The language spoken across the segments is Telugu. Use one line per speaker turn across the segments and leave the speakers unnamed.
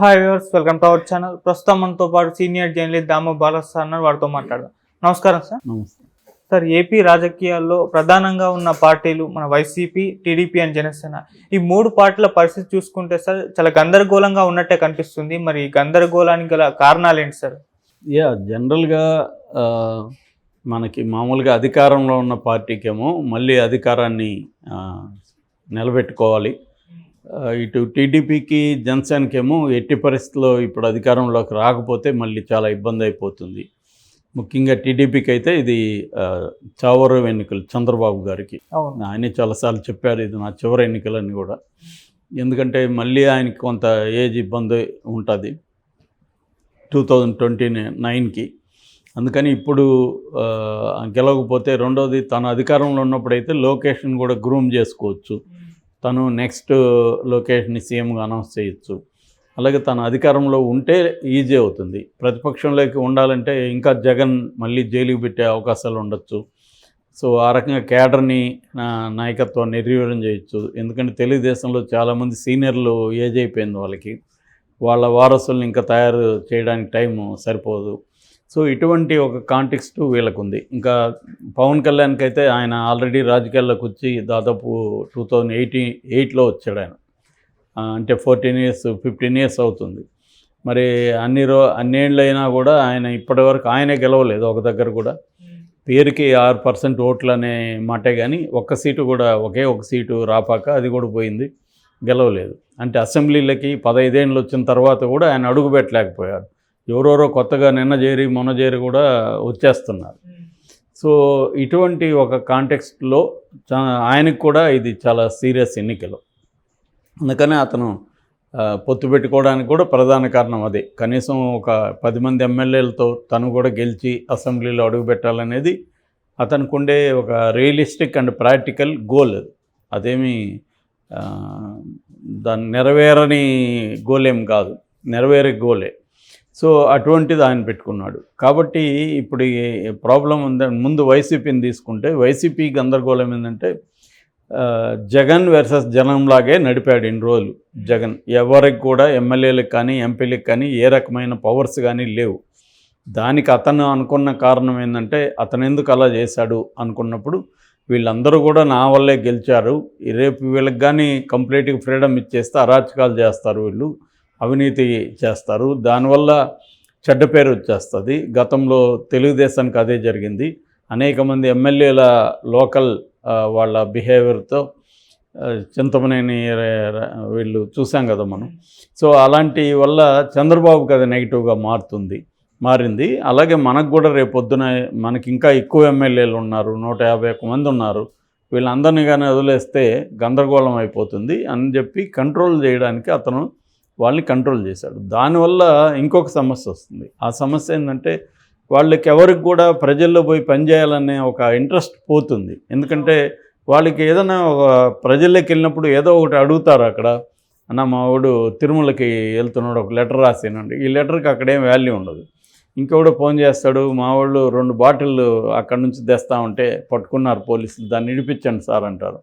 Hi viewers, welcome to our channel. ప్రస్తుతం మనతో పాటు సీనియర్ జర్నలిస్ట్ దాము బాలస్ సార్ అన్నారు, వారితో మాట్లాడదాం. నమస్కారం సార్.
నమస్తే
సార్, ఏపీ రాజకీయాల్లో ప్రధానంగా ఉన్న పార్టీలు మన వైసీపీ, టీడీపీ అండ్ జనసేన. ఈ మూడు పార్టీల పరిస్థితి చూసుకుంటే సార్ చాలా గందరగోళంగా ఉన్నట్టే కనిపిస్తుంది. మరి ఈ గందరగోళానికి గల కారణాలు ఏంటి సార్?
జనరల్గా మనకి మామూలుగా అధికారంలో ఉన్న పార్టీకేమో మళ్ళీ అధికారాన్ని నిలబెట్టుకోవాలి. ఇటు టీడీపీకి, జనసేనకేమో ఎట్టి పరిస్థితుల్లో ఇప్పుడు అధికారంలోకి రాకపోతే మళ్ళీ చాలా ఇబ్బంది అయిపోతుంది. ముఖ్యంగా టీడీపీకి అయితే ఇది చావరు ఎన్నికలు చంద్రబాబు గారికి. ఆయనే చాలాసార్లు చెప్పారు, ఇది నా చివరి ఎన్నికలని కూడా. ఎందుకంటే మళ్ళీ ఆయనకి కొంత ఏజ్ ఇబ్బంది ఉంటుంది 2029కి. అందుకని ఇప్పుడు గెలవకపోతే, రెండోది తన అధికారంలో ఉన్నప్పుడైతే లొకేషన్ కూడా గ్రూమ్ చేసుకోవచ్చు. తను నెక్స్ట్ లొకేషన్ని సీఎంగా అనౌన్స్ చేయొచ్చు. అలాగే తన అధికారంలో ఉంటే ఈజీ అవుతుంది. ప్రతిపక్షంలోకి ఉండాలంటే ఇంకా జగన్ మళ్ళీ జైలుకి పెట్టే అవకాశాలు ఉండొచ్చు. సో ఆ రకంగా కేడర్ని, నాయకత్వాన్ని నిర్వీర్యం చేయొచ్చు. ఎందుకంటే తెలుగుదేశంలో చాలామంది సీనియర్లు ఏజ్ అయిపోయింది వాళ్ళకి. వాళ్ళ వారసుల్ని ఇంకా తయారు చేయడానికి టైము సరిపోదు. సో ఇటువంటి ఒక కాంటెక్స్ట్ వీళ్ళకు ఉంది. ఇంకా పవన్ కళ్యాణ్కి అయితే ఆయన ఆల్రెడీ రాజకీయాల్లోకి వచ్చి దాదాపు 2008లో వచ్చాడు ఆయన. అంటే 14 years 15 years అవుతుంది. మరి అన్నేళ్ళు అయినా కూడా ఆయన ఇప్పటివరకు ఆయనే గెలవలేదు ఒక దగ్గర కూడా. పేరుకి 6% ఓట్లు అనే మాటే కానీ ఒక్క సీటు కూడా, ఒకే ఒక సీటు రాపాక అది కూడా పోయింది, గెలవలేదు. అంటే అసెంబ్లీలకి 15 ఏళ్ళు వచ్చిన తర్వాత కూడా ఆయన అడుగు పెట్టలేకపోయారు. ఎవరెవరో కొత్తగా నిన్న చేరి మొన్న చేరి కూడా వచ్చేస్తున్నారు. సో ఇటువంటి ఒక కాంటెక్స్ట్లో ఆయనకు కూడా ఇది చాలా సీరియస్ ఎన్నికలు. అందుకనే అతను పొత్తు పెట్టుకోవడానికి కూడా ప్రధాన కారణం అదే. కనీసం ఒక 10 మంది ఎమ్మెల్యేలతో తను కూడా గెలిచి అసెంబ్లీలో అడుగు పెట్టాలనేది అతనికి ఉండే ఒక రియలిస్టిక్ అండ్ ప్రాక్టికల్ గోల్. అదేమి దాన్ని నెరవేరని గోల్ ఏం కాదు, నెరవేరే గోలే. సో అటువంటిది ఆయన పెట్టుకున్నాడు. కాబట్టి ఇప్పుడు ఈ ప్రాబ్లం ఉందని ముందు వైసీపీని తీసుకుంటే, వైసీపీ గందరగోళం ఏంటంటే జగన్ వర్సెస్ జనంలాగే నడిపాడు ఇన్ని రోజులు జగన్. ఎవరికి కూడా ఎమ్మెల్యేలకు కానీ ఎంపీలకు కానీ ఏ రకమైన పవర్స్ కానీ లేవు. దానికి అతను అనుకున్న కారణం ఏంటంటే, అతను ఎందుకు అలా చేశాడు అనుకున్నప్పుడు, వీళ్ళందరూ కూడా నా వల్లే గెలిచారు, రేపు వీళ్ళకి కానీ కంప్లీట్గా ఫ్రీడమ్ ఇచ్చేస్తే అరాచకాలు చేస్తారు, వీళ్ళు అవినీతి చేస్తారు, దానివల్ల చెడ్డ పేరు వచ్చేస్తుంది. గతంలో తెలుగుదేశానికి అదే జరిగింది. అనేక మంది ఎమ్మెల్యేల లోకల్ వాళ్ళ బిహేవియర్తో చింతమనేని వీళ్ళు చూసాం కదా మనం. సో అలాంటి వల్ల చంద్రబాబుకి అది నెగిటివ్గా మారింది. అలాగే మనకు కూడా రేపొద్దున మనకి ఇంకా ఎక్కువ ఎమ్మెల్యేలు ఉన్నారు, 151 మంది ఉన్నారు. వీళ్ళందరినీ కానీ వదిలేస్తే గందరగోళం అయిపోతుంది అని చెప్పి కంట్రోల్ చేయడానికి అతను వాళ్ళని కంట్రోల్ చేశాడు. దానివల్ల ఇంకొక సమస్య వస్తుంది. ఆ సమస్య ఏంటంటే, వాళ్ళకి ఎవరికి కూడా ప్రజల్లో పోయి పనిచేయాలనే ఒక ఇంట్రెస్ట్ పోతుంది. ఎందుకంటే వాళ్ళకి ఏదైనా ఒక ప్రజల్లోకి వెళ్ళినప్పుడు ఏదో ఒకటి అడుగుతారు. అక్కడ అన్న మా వాడు తిరుమలకి వెళ్తున్నాడు, ఒక లెటర్ రాసేనండి. ఈ లెటర్కి అక్కడేం వాల్యూ ఉండదు. ఇంకొకడు ఫోన్ చేస్తాడు, మా వాళ్ళు 2 బాటిళ్ళు అక్కడి నుంచి తెస్తా ఉంటే పట్టుకున్నారు పోలీసులు, దాన్ని ఇడిపించండి సార్ అంటారు.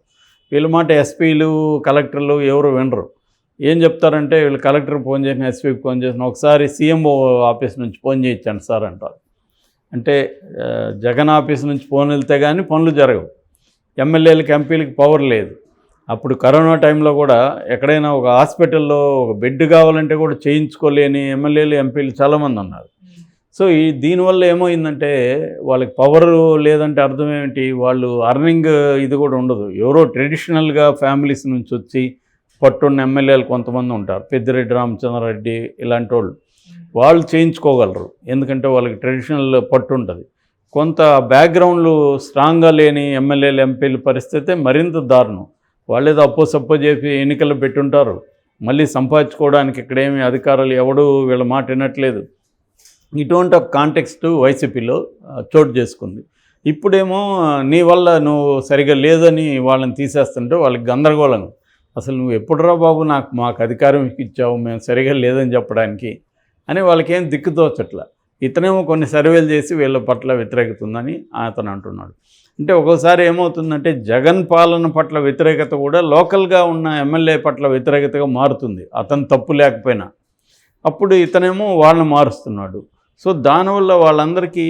వీళ్ళ మాట ఎస్పీలు, కలెక్టర్లు ఎవరు వినరు. ఏం చెప్తారంటే, వీళ్ళు కలెక్టర్కి ఫోన్ చేసిన, ఎస్పీకి ఫోన్ చేసిన, ఒకసారి సీఎంఓ ఆఫీస్ నుంచి ఫోన్ చేయించండి సార్ అంటారు. అంటే జగన్ ఆఫీస్ నుంచి ఫోన్ వెళ్తే కానీ పనులు జరగవు. ఎమ్మెల్యేలకి, ఎంపీలకి పవర్ లేదు. అప్పుడు కరోనా టైంలో కూడా ఎక్కడైనా ఒక హాస్పిటల్లో ఒక బెడ్ కావాలంటే కూడా చేయించుకోలేని ఎమ్మెల్యేలు, ఎంపీలు చాలామంది ఉన్నారు. సో దీనివల్ల ఏమైందంటే, వాళ్ళకి పవర్ లేదంటే అర్థం ఏమిటి, వాళ్ళు అర్నింగ్ ఇది కూడా ఉండదు. ఎవరో ట్రెడిషనల్గా ఫ్యామిలీస్ నుంచి వచ్చి పట్టున్న ఎమ్మెల్యేలు కొంతమంది ఉంటారు, పెద్దిరెడ్డి రామచంద్రారెడ్డి ఇలాంటి వాళ్ళు చేయించుకోగలరు. ఎందుకంటే వాళ్ళకి ట్రెడిషనల్ పట్టు ఉంటుంది. కొంత బ్యాక్గ్రౌండ్లు స్ట్రాంగ్గా లేని ఎమ్మెల్యేలు, ఎంపీల పరిస్థితి మరింత దారుణం. వాళ్ళేదో సప్పో చేసి ఎన్నికలు పెట్టుంటారు, మళ్ళీ సంపాదించుకోవడానికి ఇక్కడేమి అధికారులు ఎవడూ వీళ్ళ మాట వినట్లేదు. ఇటువంటి ఒక కాంటెక్స్ట్ వైసీపీలో చోటు చేసుకుంది. ఇప్పుడేమో నీ వల్ల నువ్వు సరిగా లేదని వాళ్ళని తీసేస్తుంటే వాళ్ళకి గందరగోళం. అసలు నువ్వు ఎప్పుడురా బాబు మాకు అధికారం ఇచ్చావు, మేము సరిగా లేదని చెప్పడానికి అని వాళ్ళకేం దిక్కుతోచట్ల. ఇతనేమో కొన్ని సర్వేలు చేసి వీళ్ళ పట్ల వ్యతిరేకత ఉందని అతను అంటున్నాడు. అంటే ఒక్కోసారి ఏమవుతుందంటే, జగన్ పాలన పట్ల వ్యతిరేకత కూడా లోకల్గా ఉన్న ఎమ్మెల్యే పట్ల వ్యతిరేకతగా మారుతుంది, అతను తప్పు లేకపోయినా. అప్పుడు ఇతనేమో వాళ్ళని మారుస్తున్నాడు. సో దానివల్ల వాళ్ళందరికీ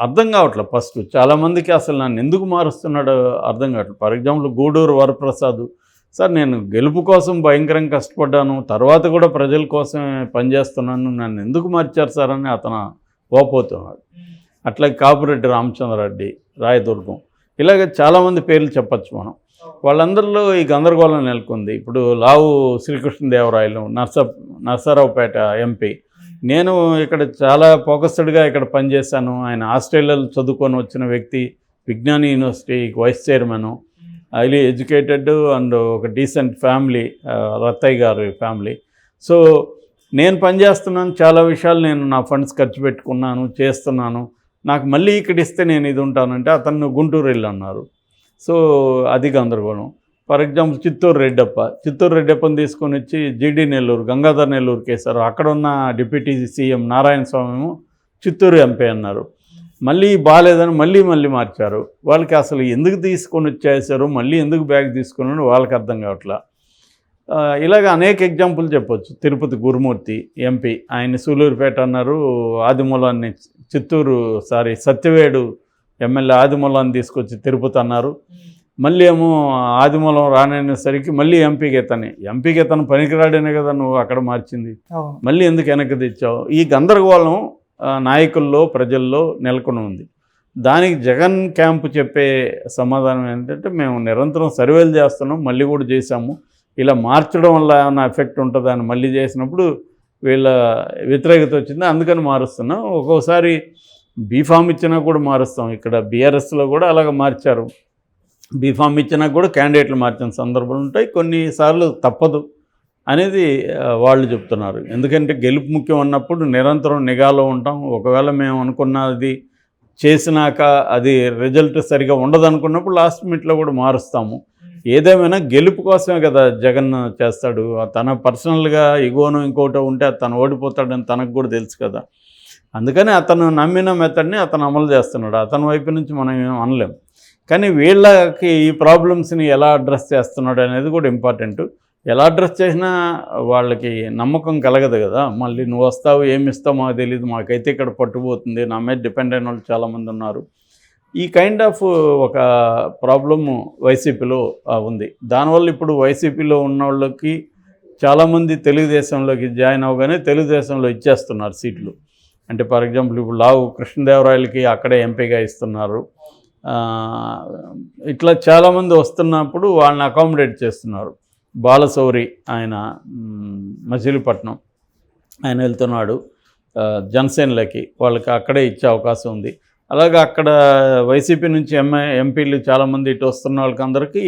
అర్థం కావట్లేదు. ఫస్ట్ చాలామందికి అసలు నన్ను ఎందుకు మారుస్తున్నాడో అర్థం కావట్లేదు. For example Guduru Varaprasad, sir నేను గెలుపు కోసం భయంకరంగా కష్టపడ్డాను, తర్వాత కూడా ప్రజల కోసమే పనిచేస్తున్నాను, నన్ను ఎందుకు మార్చారు సార్ అని అతను పోతున్నాడు. అట్లాగే కాపురెడ్డి రామచంద్రారెడ్డి, రాయదుర్గం, ఇలాగ చాలామంది పేర్లు చెప్పచ్చు మనం. వాళ్ళందరిలో ఈ గందరగోళం నెలకొంది. ఇప్పుడు లావు శ్రీకృష్ణదేవరాయలు, నర్సరావుపేట ఎంపీ, నేను ఇక్కడ చాలా ఫోకస్డ్గా ఇక్కడ పనిచేశాను. ఆయన ఆస్ట్రేలియాలో చదువుకొని వచ్చిన వ్యక్తి, విజ్ఞాన యూనివర్సిటీకి vice chairman, highly educated and ఒక డీసెంట్ ఫ్యామిలీ, రత్తయ్య గారి ఫ్యామిలీ. సో నేను పనిచేస్తున్నాను, చాలా విషయాలు నేను నా ఫండ్స్ ఖర్చు పెట్టుకున్నాను, చేస్తున్నాను, నాకు మళ్ళీ ఇక్కడ ఇస్తే నేను ఇది ఉంటానంటే అతను గుంటూరు వెళ్ళి అన్నారు. సో అది గందరగోళం. ఫర్ ఎగ్జాంపుల్ చిత్తూరు రెడ్డప్పని తీసుకొని వచ్చి జీడీ నెల్లూరు, గంగాధర్ నెల్లూరు కేసారు. అక్కడ ఉన్న డిప్యూటీ సీఎం నారాయణ స్వామి చిత్తూరు ఎంపీ అన్నారు. మళ్ళీ బాగాలేదని మళ్ళీ మార్చారు. వాళ్ళకి అసలు ఎందుకు తీసుకొని వచ్చేసారు, మళ్ళీ ఎందుకు బ్యాగ్ తీసుకున్నాడు వాళ్ళకి అర్థం కావట్లా. ఇలాగ అనేక ఎగ్జాంపుల్ చెప్పొచ్చు. తిరుపతి గురుమూర్తి ఎంపీ, ఆయన సూలూరుపేట అన్నారు, ఆదిమూలాన్ని సత్యవేడు ఎమ్మెల్యే ఆదిమూలాన్ని తీసుకొచ్చి తిరుపతి అన్నారు. మళ్ళీ ఏమో ఆదిమూలం రాననేసరికి మళ్ళీ ఎంపీకి ఎతను పనికిరాడనే కదా నువ్వు అక్కడ మార్చింది, మళ్ళీ ఎందుకు వెనక్కి తెచ్చావు? ఈ గందరగోళం నాయకుల్లో ప్రజల్లో నెలకొని ఉంది. దానికి జగన్ క్యాంపు చెప్పే సమాధానం ఏంటంటే, మేము నిరంతరం సర్వేలు చేస్తున్నాం, మళ్ళీ కూడా చేశాము, ఇలా మార్చడం వల్ల ఏమైనా ఎఫెక్ట్ ఉంటుందా అని మళ్ళీ చేసినప్పుడు వీళ్ళ వ్యతిరేకత వచ్చింది, అందుకని మారుస్తున్నాం. ఒక్కోసారి బీఫామ్ ఇచ్చినా కూడా మారుస్తాం. ఇక్కడ బీఆర్ఎస్లో కూడా అలాగ మార్చారు. బీఫామ్ ఇచ్చినా కూడా క్యాండిడేట్లు మార్చిన సందర్భాలు ఉంటాయి. కొన్నిసార్లు తప్పదు అనేది వాళ్ళు చెప్తున్నారు. ఎందుకంటే గెలుపు ముఖ్యం అన్నప్పుడు నిరంతరం నిఘాలో ఉంటాం. ఒకవేళ మేము అనుకున్నది చేసినాక అది రిజల్ట్ సరిగా ఉండదనుకున్నప్పుడు లాస్ట్ మినిట్లో కూడా మారుస్తాము. ఏదేమైనా గెలుపు కోసమే కదా జగన్ చేస్తాడు. తన పర్సనల్గా ఇగోను ఇంకోటో ఉంటే తను ఓడిపోతాడని తనకు కూడా తెలుసు కదా. అందుకని అతను నమ్మిన మెథడ్ని అతను అమలు చేస్తున్నాడు. అతని వైపు నుంచి మనం ఏం అనలేం. కానీ వీళ్ళకి ఈ ప్రాబ్లమ్స్ని ఎలా అడ్రస్ చేస్తున్నాడు అనేది కూడా ఇంపార్టెంట్. ఎలా అడ్రస్ చేసినా వాళ్ళకి నమ్మకం కలగదు కదా. మళ్ళీ నువ్వు వస్తావు, ఏమి ఇస్తావు మాకు తెలియదు, మాకైతే ఇక్కడ పట్టుకుపోతుంది, నా మీద డిపెండ్ అయిన వాళ్ళు చాలామంది ఉన్నారు. ఈ కైండ్ ఆఫ్ ఒక ప్రాబ్లము వైసీపీలో ఉంది. దానివల్ల ఇప్పుడు వైసీపీలో ఉన్న వాళ్ళకి చాలామంది తెలుగుదేశంలోకి జాయిన్ అవ్వగానే తెలుగుదేశంలో ఇచ్చేస్తున్నారు సీట్లు. అంటే ఫర్ ఎగ్జాంపుల్ ఇప్పుడు లావు కృష్ణదేవరాయలకి అక్కడే ఎంపీగా ఇస్తున్నారు. ఇట్లా చాలామంది వస్తున్నప్పుడు వాళ్ళని అకామిడేట్ చేస్తున్నారు. బాలశౌరి ఆయన మచిలీపట్నం ఆయన వెళ్తున్నాడు జనసేనలకి, వాళ్ళకి అక్కడే ఇచ్చే అవకాశం ఉంది. అలాగే అక్కడ వైసీపీ నుంచి ఎంపీలు చాలామంది ఇటు వస్తున్న వాళ్ళకి అందరికీ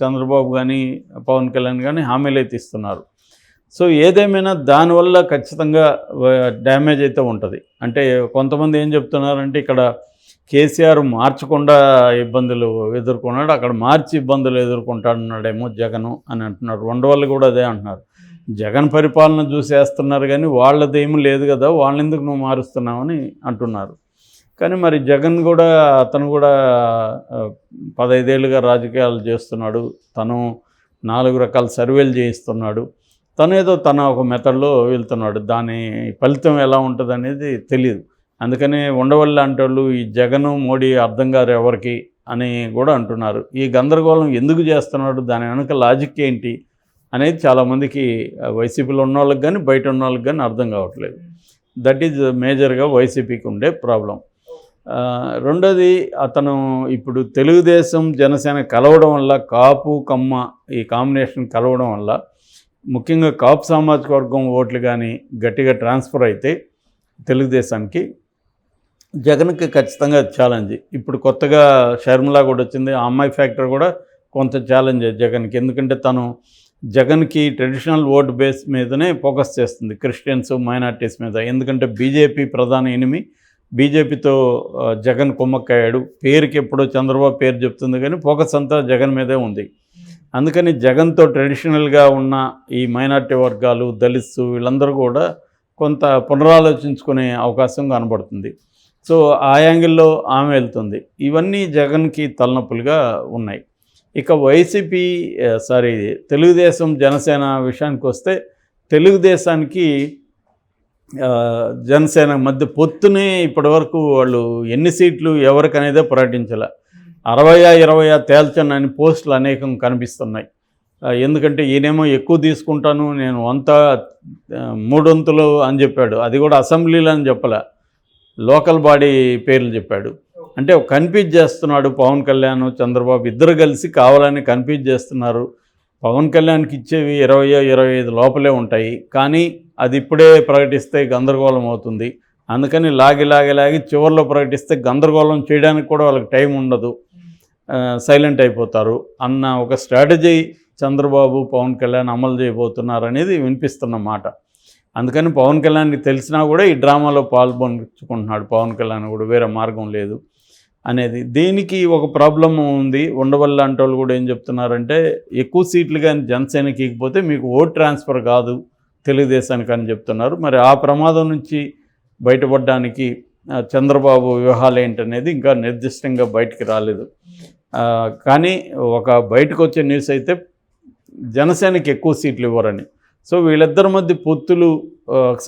చంద్రబాబు కానీ పవన్ కళ్యాణ్ కానీ హామీలు అయితే ఇస్తున్నారు. సో ఏదేమైనా దానివల్ల ఖచ్చితంగా డ్యామేజ్ అయితే ఉంటుంది. అంటే కొంతమంది ఏం చెప్తున్నారంటే, ఇక్కడ కేసీఆర్ మార్చకుండా ఇబ్బందులు ఎదుర్కొన్నాడు, అక్కడ మార్చి ఇబ్బందులు ఎదుర్కొంటాడన్నాడేమో జగను అని అంటున్నారు. ఉండవాళ్ళు కూడా అదే అంటున్నారు. జగన్ పరిపాలన చూసేస్తున్నారు కానీ వాళ్ళదేమీ లేదు కదా, వాళ్ళని ఎందుకు నువ్వు మారుస్తున్నావని అంటున్నారు. కానీ మరి జగన్ కూడా అతను కూడా 15 ఏళ్ళుగా రాజకీయాలు చేస్తున్నాడు. తను 4 రకాల సర్వేలు చేయిస్తున్నాడు. తనేదో తన ఒక మెథడ్లో వెళ్తున్నాడు. దాని ఫలితం ఎలా ఉంటుంది అనేది తెలియదు. అందుకని ఉండవల్లి అంటే వాళ్ళు ఈ జగన్ మోడీ అర్థం కాదు ఎవరికి అని కూడా అంటున్నారు. ఈ గందరగోళం ఎందుకు చేస్తున్నాడు, దాని వెనుక లాజిక్ ఏంటి అనేది చాలామందికి వైసీపీలో ఉన్న వాళ్ళకి కానీ బయట ఉన్న వాళ్ళకి కానీ అర్థం కావట్లేదు. దట్ ఈజ్ మేజర్గా వైసీపీకి ఉండే ప్రాబ్లం. రెండోది, అతను ఇప్పుడు తెలుగుదేశం జనసేన కలవడం వల్ల, కాపు కమ్మ ఈ కాంబినేషన్ కలవడం వల్ల ముఖ్యంగా కాపు సామాజిక వర్గం ఓట్లు కానీ గట్టిగా ట్రాన్స్ఫర్ అయితే తెలుగుదేశానికి, జగన్కి ఖచ్చితంగా ఛాలెంజ్. ఇప్పుడు కొత్తగా షర్మిలా కూడా వచ్చింది, ఆ అమ్మాయి ఫ్యాక్టర్ కూడా కొంత ఛాలెంజ్ జగన్కి. ఎందుకంటే తను జగన్కి ట్రెడిషనల్ ఓట్ బేస్ మీదనే ఫోకస్ చేస్తుంది, క్రిస్టియన్స్ మైనార్టీస్ మీద. ఎందుకంటే బీజేపీ ప్రధాన ఎనిమి, బీజేపీతో జగన్ కుమ్మక్కయ్యాడు. పేరుకి ఎప్పుడో చంద్రబాబు పేరు చెప్తుంది కానీ ఫోకస్ అంతా జగన్ మీదే ఉంది. అందుకని జగన్తో ట్రెడిషనల్గా ఉన్న ఈ మైనార్టీ వర్గాలు, దళిత్స్ వీళ్ళందరూ కూడా కొంత పునరాలోచించుకునే అవకాశం కనబడుతుంది. సో ఆ యాంగిల్లో ఆమె వెళ్తుంది. ఇవన్నీ జగన్కి తలనొప్పులుగా ఉన్నాయి. ఇక వైసీపీ తెలుగుదేశం జనసేన విషయానికి వస్తే, తెలుగుదేశానికి జనసేన మధ్య పొత్తునే ఇప్పటివరకు వాళ్ళు ఎన్ని సీట్లు ఎవరికనేదే ప్రకటించాల. 60-20 తేల్చనని పోస్టులు అనేకం కనిపిస్తున్నాయి. ఎందుకంటే ఈయనేమో ఎక్కువ తీసుకుంటాను, నేను 3 వంతులు అని చెప్పాడు. అది కూడా అసెంబ్లీలో అని చెప్పలే, లోకల్ బాడీ పేర్లు చెప్పాడు. అంటే కన్ఫ్యూజ్ చేస్తున్నాడు పవన్ కళ్యాణ్, చంద్రబాబు ఇద్దరు కలిసి కావాలని కన్ఫ్యూజ్ చేస్తున్నారు. పవన్ కళ్యాణ్కి ఇచ్చేవి 20-25 లోపలే ఉంటాయి, కానీ అది ఇప్పుడే ప్రకటిస్తే గందరగోళం అవుతుంది. అందుకని లాగి చివరిలో ప్రకటిస్తే గందరగోళం చేయడానికి కూడా వాళ్ళకి టైం ఉండదు, సైలెంట్ అయిపోతారు అన్న ఒక స్ట్రాటజీ చంద్రబాబు పవన్ కళ్యాణ్ అమలు చేయబోతున్నారు అనేది వినిపిస్తున్న మాట. అందుకని పవన్ కళ్యాణ్కి తెలిసినా కూడా ఈ డ్రామాలో పాల్పంచుకుంటున్నాడు పవన్ కళ్యాణ్ కూడా, వేరే మార్గం లేదు అనేది. దీనికి ఒక ప్రాబ్లం ఉంది. ఉండవల్లి అంటే వాళ్ళు కూడా ఏం చెప్తున్నారంటే, ఎక్కువ సీట్లు కానీ జనసేనకి ఇకపోతే మీకు ఓట్ ట్రాన్స్ఫర్ కాదు తెలుగుదేశానికి అని చెప్తున్నారు. మరి ఆ ప్రమాదం నుంచి బయటపడడానికి చంద్రబాబు వ్యూహాలు ఏంటనేది ఇంకా నిర్దిష్టంగా బయటికి రాలేదు. కానీ ఒక బయటకు వచ్చే న్యూస్ అయితే జనసేనకి ఎక్కువ సీట్లు ఇవ్వరని. సో వీళ్ళిద్దరి మధ్య పొత్తులు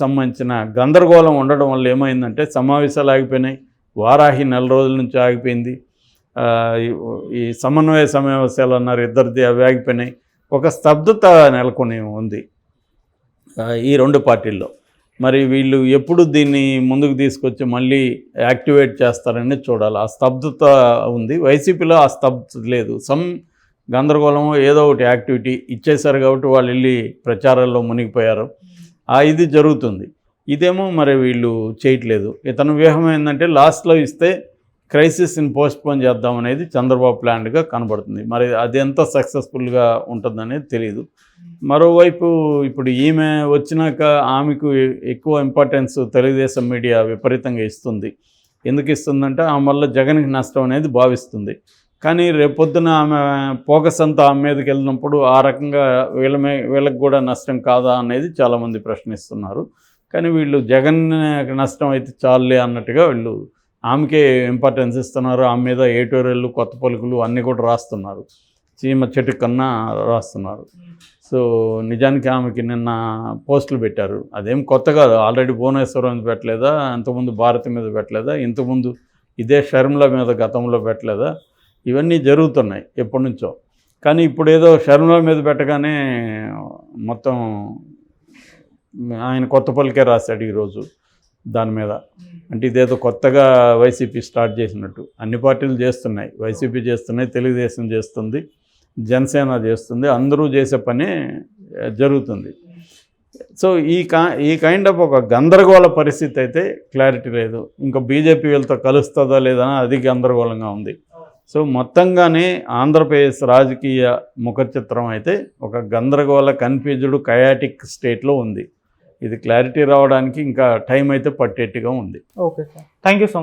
సంబంధించిన గందరగోళం ఉండడం వల్ల ఏమైందంటే, సమావేశాలు ఆగిపోయినాయి. వారాహి 4 రోజుల నుంచి ఆగిపోయింది. ఈ సమన్వయ సమావేశాలు అన్నారు ఇద్దరిది, అవి ఆగిపోయినాయి. ఒక స్తబ్దత నెలకొని ఉంది ఈ 2 పార్టీల్లో. మరి వీళ్ళు ఎప్పుడు దీన్ని ముందుకు తీసుకొచ్చి మళ్ళీ యాక్టివేట్ చేస్తారని చూడాలి. ఆ స్తబ్దత ఉంది. వైసీపీలో ఆ స్తబ్దత లేదు. గందరగోళం ఏదో ఒకటి యాక్టివిటీ ఇచ్చేశారు కాబట్టి వాళ్ళు వెళ్ళి ప్రచారాల్లో మునిగిపోయారు. ఇది జరుగుతుంది. ఇదేమో మరి వీళ్ళు చేయట్లేదు. ఇతను వ్యూహం ఏంటంటే, లాస్ట్లో ఇస్తే క్రైసిస్ని పోస్ట్పోన్ చేద్దాం అనేది చంద్రబాబు ప్లాన్గా కనబడుతుంది. మరి అది ఎంత సక్సెస్ఫుల్గా ఉంటుందనేది తెలియదు. మరోవైపు ఇప్పుడు ఈమె వచ్చినాక ఆమెకు ఎక్కువ ఇంపార్టెన్స్ తెలుగుదేశం మీడియా విపరీతంగా ఇస్తుంది. ఎందుకు ఇస్తుందంటే, ఆమె వల్ల జగన్కి నష్టం అనేది భావిస్తుంది. కానీ రేపొద్దున ఆమె ఫోకస్ అంతా ఆమె మీదకి వెళ్ళినప్పుడు ఆ రకంగా వీళ్ళకి కూడా నష్టం కాదా అనేది చాలామంది ప్రశ్నిస్తున్నారు. కానీ వీళ్ళు జగన్ నష్టం అయితే చాలులే అన్నట్టుగా వీళ్ళు ఆమెకే ఇంపార్టెన్స్ ఇస్తున్నారు. ఆమె మీద ఏటోరియల్లు, కొత్త పలుకులు అన్నీ కూడా రాస్తున్నారు. చీమ చెట్టు కన్నా రాస్తున్నారు. సో నిజానికి ఆమెకి నిన్న పోస్టులు పెట్టారు. అదేం కొత్త కాదు. ఆల్రెడీ భువనేశ్వరం మీద పెట్టలేదా, ఇంతకుముందు భారతి మీద పెట్టలేదా, ఇంతకుముందు ఇదే షర్మిల మీద గతంలో పెట్టలేదా? ఇవన్నీ జరుగుతున్నాయి ఎప్పటి నుంచో. కానీ ఇప్పుడు ఏదో షర్మిల మీద పెట్టగానే మొత్తం ఆయన కొత్త పలికే రాశాడు ఈరోజు దాని మీద. అంటే ఇదేదో కొత్తగా వైసీపీ స్టార్ట్ చేసినట్టు. అన్ని పార్టీలు చేస్తున్నాయి. వైసీపీ చేస్తున్నాయి, తెలుగుదేశం చేస్తుంది, జనసేన చేస్తుంది. అందరూ చేసే పనే జరుగుతుంది. సో ఈ కైండ్ ఆఫ్ ఒక గందరగోళ పరిస్థితి అయితే క్లారిటీ లేదు. ఇంకా బీజేపీ వీళ్ళతో కలుస్తుందా లేదా అది గందరగోళంగా ఉంది. సో మొత్తంగానే ఆంధ్రప్రదేశ్ రాజకీయ ముఖచిత్రం అయితే ఒక గందరగోళ, కన్ఫ్యూజ్డ్, కయాటిక్ స్టేట్లో ఉంది. ఇది క్లారిటీ రావడానికి ఇంకా టైం అయితే పట్టేట్టుగా ఉంది.
Okay sir, thank you so much.